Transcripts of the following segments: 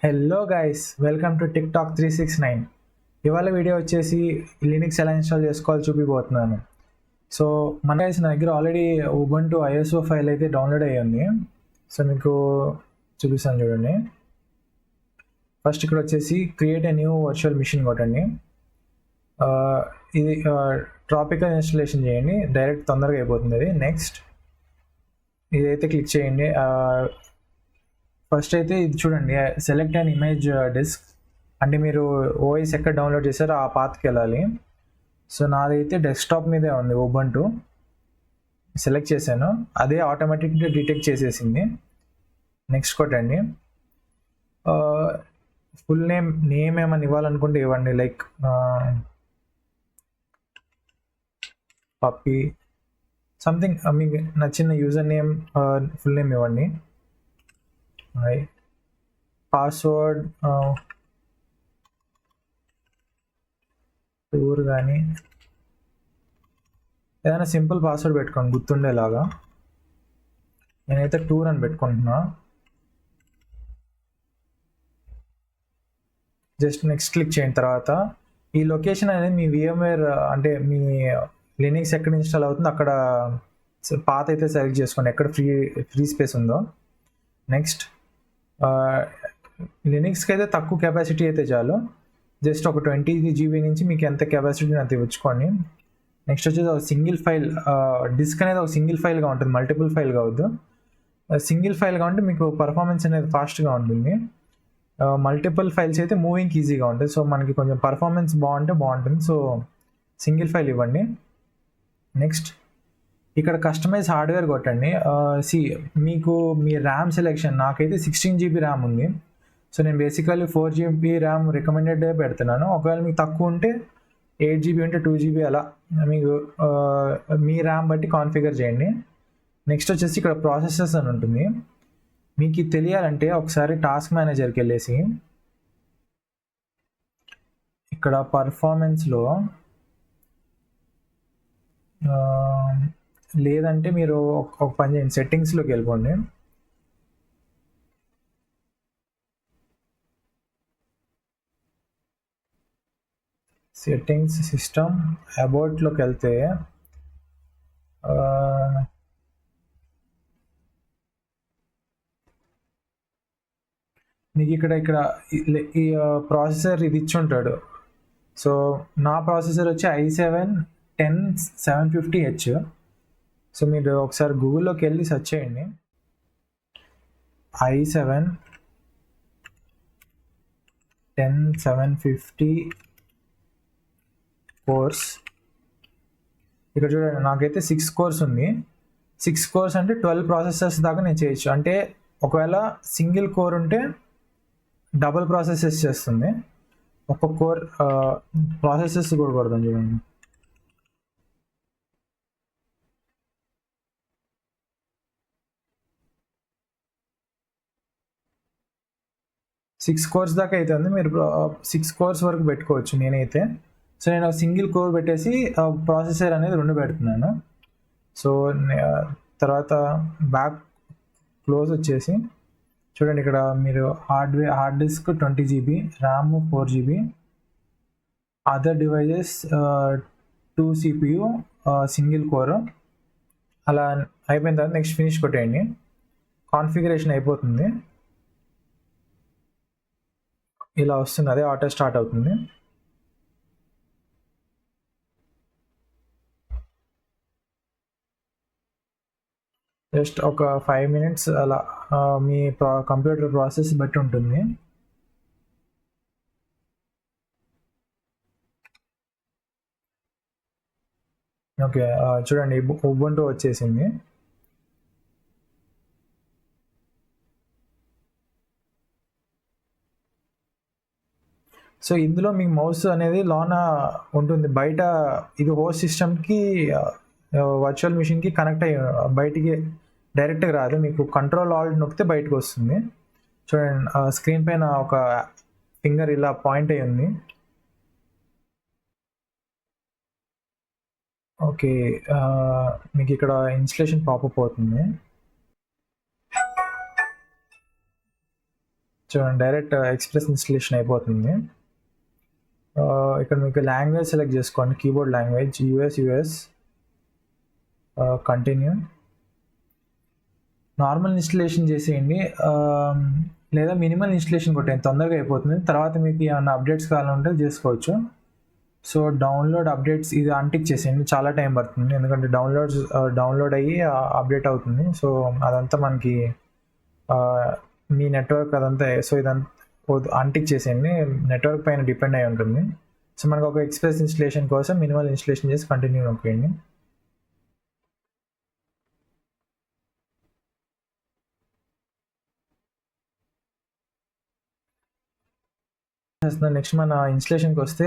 Hello guys, welcome to TikTok 369. ఇవాళ video వచ్చేసి Linux ఎలా ఇన్స్టాల్ చేసుకోవాలో చూపిపోతున్నాను. సో మన గైస్ నా దగ్గర ఆల్రెడీ ఉబుంటూ ఐఎస్ఓ ఫైల్ అయితే డౌన్లోడ్ అయ్యి ఉంది. సో మీకు చూపిస్తాను చూడండి. ఫస్ట్ ఇక్కడ వచ్చేసి create a new virtual machine కొట్టండి. ఇది ట్రాపికల్ ఇన్స్టాలేషన్ చేయండి, డైరెక్ట్ తొందరగా అయిపోతుంది అది. నెక్స్ట్ ఇదైతే క్లిక్ చేయండి. ఫస్ట్ అయితే ఇది చూడండి, సెలెక్ట్ అండ్ ఇమేజ్ డిస్క్ అంటే మీరు ఓఎస్ ఎక్కడ డౌన్లోడ్ చేశారో ఆ పాత్కి వెళ్ళాలి. సో నాదైతే డెస్క్టాప్ మీదే ఉంది, ఉబుంటూ సెలెక్ట్ చేశాను, అదే ఆటోమేటిక్గా డిటెక్ట్ చేసేసింది. నెక్స్ట్ కొట్టండి. ఫుల్ నేమ్ ఏమైనా ఇవ్వాలనుకుంటే ఇవ్వండి, లైక్ పప్పీ సంథింగ్, మీకు నచ్చిన యూజర్ నేమ్ ఫుల్ నేమ్ ఇవ్వండి. పాస్వర్డ్ టూర్ కానీ ఏదైనా సింపుల్ పాస్వర్డ్ పెట్టుకోండి గుర్తుండేలాగా. నేనైతే టూర్ అని పెట్టుకుంటున్నా. జస్ట్ నెక్స్ట్ క్లిక్ చేయిన తర్వాత ఈ లొకేషన్ అనేది మీ VMware అంటే మీ లినక్స్ ఎక్కడ ఇన్స్టాల్ అవుతుందో అక్కడ పాత్ అయితే సెలెక్ట్ చేసుకోండి, ఎక్కడ ఫ్రీ స్పేస్ ఉందో. నెక్స్ట్ లినక్స్కి అయితే తక్కువ కెపాసిటీ అయితే చాలు, జస్ట్ ఒక 20 GB నుంచి మీకు ఎంత కెపాసిటీ అంత ఇచ్చుకోండి. నెక్స్ట్ వచ్చేసి ఒక సింగిల్ ఫైల్, డిస్క్ అనేది ఒక సింగిల్ ఫైల్గా ఉంటుంది, మల్టిపుల్ ఫైల్ కావద్దు. సింగిల్ ఫైల్గా ఉంటే మీకు పర్ఫార్మెన్స్ అనేది ఫాస్ట్గా ఉంటుంది. మల్టిపుల్ ఫైల్స్ అయితే మూవింగ్కి ఈజీగా ఉంటుంది. సో మనకి కొంచెం పర్ఫార్మెన్స్ బాగుంటుంది. సో సింగిల్ ఫైల్ ఇవ్వండి. నెక్స్ట్ ఇక్కడ కస్టమైజ్ హార్డ్వేర్ కొట్టండి. మీకు మీ ర్యామ్ సెలెక్షన్, నాకైతే 16 GB ర్యామ్ ఉంది. సో నేను బేసికల్లీ 4 GB ర్యామ్ రికమెండెడ్ పెడుతున్నాను. ఒకవేళ మీకు తక్కువ ఉంటే 8 GB ఉంటే 2 GB అలా మీకు మీ ర్యామ్ బట్టి కాన్ఫిగర్ చేయండి. నెక్స్ట్ వచ్చేసి ఇక్కడ ప్రాసెసర్స్ అని ఉంటుంది. మీకు ఇది తెలియాలంటే ఒకసారి టాస్క్ మేనేజర్కి వెళ్ళేసి ఇక్కడ పర్ఫార్మెన్స్లో, లేదంటే మీరు ఒక పని చేయండి, సెట్టింగ్స్లోకి వెళ్ళిపోండి. సెట్టింగ్స్, సిస్టమ్, అబౌట్లోకి వెళ్తే మీకు ఇక్కడ ఈ ప్రాసెసర్ ఇది ఇచ్చి ఉంటాడు. సో నా ప్రాసెసర్ వచ్చి i7-10750H. సో మీరు ఒకసారి గూగుల్లోకి వెళ్ళి సెర్చ్ చేయండి, i7-10750 కోర్స్. ఇక్కడ చూడండి, నాకైతే 6 కోర్స్ ఉంది. 6 కోర్స్ అంటే 12 ప్రాసెసర్స్ దాకా నేను చేయొచ్చు. అంటే ఒకవేళ సింగిల్ కోర్ ఉంటే డబుల్ ప్రాసెసెస్ చేస్తుంది. ఒక కోర్ ప్రాసెసెస్ కూడా కొడదాం చూడండి. సిక్స్ కోర్స్ దాకా అయితే ఉంది, మీరు 6 కోర్స్ వరకు పెట్టుకోవచ్చు నేనైతే. సో నేను సింగిల్ కోర్ పెట్టేసి ప్రాసెసర్ అనేది 2 పెడుతున్నాను. సో తర్వాత బ్యాక్ క్లోజ్ వచ్చేసి చూడండి, ఇక్కడ మీరు hard disk 20 GB, RAM 4 GB, other devices 2 CPU, single core. అలా అయిపోయిన తర్వాత నెక్స్ట్ ఫినిష్ కొట్టేయండి. కాన్ఫిగరేషన్ అయిపోతుంది, ఇలా వస్తుంది, అదే ఆటో స్టార్ట్ అవుతుంది. జస్ట్ ఒక 5 minutes అలా మీ కంప్యూటర్ ప్రాసెస్ బట్టి ఉంటుంది. ఓకే, చూడండి ఉబుంటూ వచ్చేసింది. సో ఇందులో మీకు మౌస్ అనేది లోన ఉంటుంది, బయట ఇది హోస్ట్ సిస్టమ్కి వర్చువల్ మిషన్కి కనెక్ట్ అయ్యి బయటికి డైరెక్ట్గా రాదు. మీకు కంట్రోల్ ఆల్ట్ నొక్కితే బయటకు వస్తుంది. చూడండి, స్క్రీన్ పైన ఒక ఫింగర్ ఇలా పాయింట్ అయ్యి ఉంది. ఓకే, మీకు ఇక్కడ ఇన్స్టలేషన్ పాపప్ అవుతుంది. చూడండి డైరెక్ట్ ఎక్స్ప్రెస్ ఇన్స్టలేషన్ అయిపోతుంది. ఇక్కడ మీకు లాంగ్వేజ్ సెలెక్ట్ చేసుకోండి, keyboard language US continue. Normal installation చేసేయండి, లేదా మినిమల్ ఇన్స్టలేషన్ కొట్టండి, తొందరగా అయిపోతుంది. తర్వాత మీకు ఏమన్నా అప్డేట్స్ కావాలంటే చేసుకోవచ్చు. సో డౌన్లోడ్ అప్డేట్స్ ఇది అన్టిక్ చేసేయండి, చాలా టైం పడుతుంది ఎందుకంటే డౌన్లోడ్ అయ్యి అప్డేట్ అవుతుంది. సో అదంతా మనకి మీ నెట్వర్క్ అదంతా, సో ఇదంతా అన్టిక్ చేసేయండి, నెట్వర్క్ పైన డిపెండ్ అయి ఉంటుంది. సో మనకు ఒక ఎక్స్ప్రెస్ ఇన్స్టలేషన్ కోసం మినిమల్ ఇన్స్టలేషన్ చేసి కంటిన్యూ నొక్కేయండి. నెక్స్ట్ మన ఇన్స్టలేషన్కి వస్తే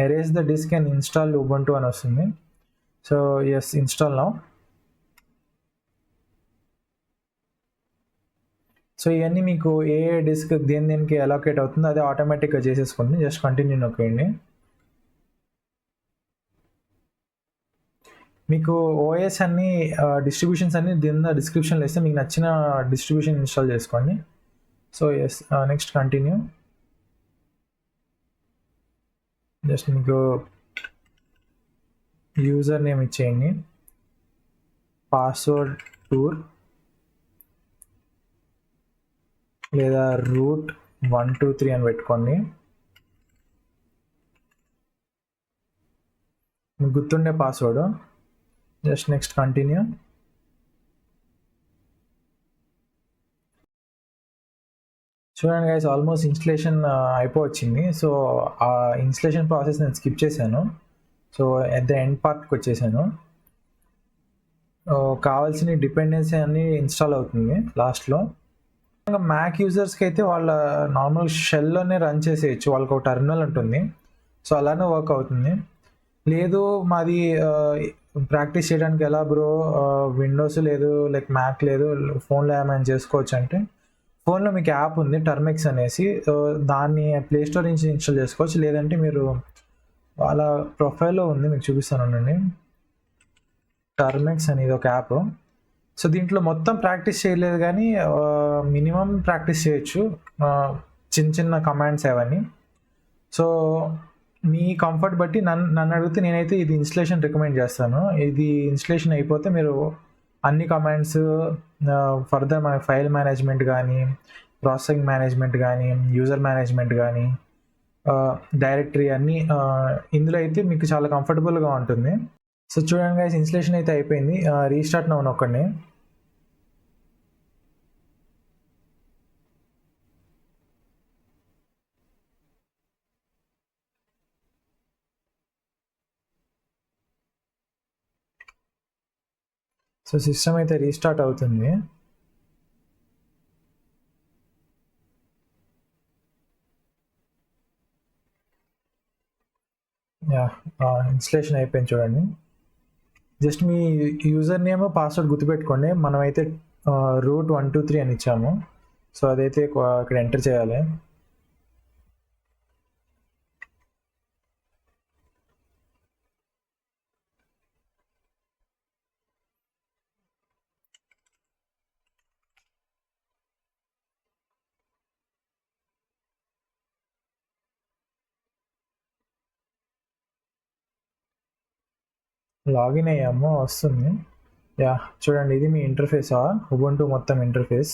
erase the disk and install Ubuntu అని వస్తుంది. So yes, install now. So ఇవన్నీ మీకు ఏ డిస్క్ దేనికి అలోకేట్ అవుతుందో అదే ఆటోమేటిక్గా చేసేసుకోండి, జస్ట్ కంటిన్యూ నొక్కేయండి. మీకు ఓఎస్ అన్ని డిస్ట్రిబ్యూషన్స్ అన్ని దీని డిస్క్రిప్షన్లో ఇస్తే మీకు నచ్చిన డిస్ట్రిబ్యూషన్ ఇన్స్టాల్ చేసుకోండి. So yes, next continue. Just మీకు యూజర్ నేమ్ ఇచ్చేయండి, పాస్వర్డ్ టూర్ లేదా రూట్ 123 అని పెట్టుకోండి, మీకు గుర్తుండే పాస్వర్డ్. Just next continue. చూడండి గైస్, ఆల్మోస్ట్ ఇన్స్టలేషన్ అయిపోవచ్చింది. సో ఆ ఇన్స్టలేషన్ ప్రాసెస్ నేను స్కిప్ చేశాను. సో ఎట్ ద ఎండ్ పార్ట్కి వచ్చేసాను. కావాల్సిన డిపెండెన్సీ అన్నీ ఇన్స్టాల్ అవుతుంది లాస్ట్లో. ఇంకా మ్యాక్ యూజర్స్కి అయితే వాళ్ళ నార్మల్ షెల్లోనే రన్ చేసేయచ్చు, వాళ్ళకి ఒక టెర్మినల్ ఉంటుంది, సో అలానే వర్క్ అవుతుంది. లేదు మాది ప్రాక్టీస్ చేయడానికి ఎలా బ్రో, విండోస్ లేదు, లైక్ మ్యాక్ లేదు, ఫోన్లో ఏమైనా చేసుకోవచ్చు అంటే ఫోన్లో మీకు యాప్ ఉంది టర్మెక్స్ అనేసి, దాన్ని ప్లే స్టోర్ నుంచి ఇన్స్టాల్ చేసుకోవచ్చు. లేదంటే మీరు వాళ్ళ ప్రొఫైల్లో ఉంది, మీకు చూపిస్తాను ఉండండి. టర్మెక్స్ అనేది ఒక యాప్. సో దీంట్లో మొత్తం ప్రాక్టీస్ చేయలేదు కానీ మినిమం ప్రాక్టీస్ చేయొచ్చు, చిన్న చిన్న కమాండ్స్ అవన్నీ. సో మీ కంఫర్ట్ బట్టి నన్ను అడిగితే నేనైతే ఇది ఇన్స్టలేషన్ రికమెండ్ చేస్తాను. ఇది ఇన్స్టలేషన్ అయిపోతే మీరు అన్ని కమాండ్స్ ఫర్దర్ మన ఫైల్ మేనేజ్మెంట్ కానీ, ప్రాసెసింగ్ మేనేజ్మెంట్ కానీ, యూజర్ మేనేజ్మెంట్ కానీ, డైరెక్టరీ అన్నీ ఇందులో అయితే మీకు చాలా కంఫర్టబుల్గా ఉంటుంది. సో చూడండి గైస్, ఇన్స్టలేషన్ అయితే అయిపోయింది. రీస్టార్ట్ నౌ నొక్కండి. సో సిస్టమ్ అయితే రీస్టార్ట్ అవుతుంది. ఇన్స్టలేషన్ అయిపోయింది చూడండి. జస్ట్ మీ యూజర్ నేమ్ పాస్వర్డ్ గుర్తుపెట్టుకోండి. మనమైతే రూట్ 123 అని ఇచ్చాము, సో అదైతే ఇక్కడ ఎంటర్ చేయాలి. లాగిన్ అయ్యాము, వస్తుంది. చూడండి, ఇది మీ ఇంటర్ఫేస్, ఉబుంటు మొత్తం interface.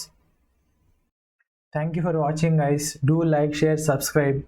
Thank you for watching guys. Do like, share, subscribe.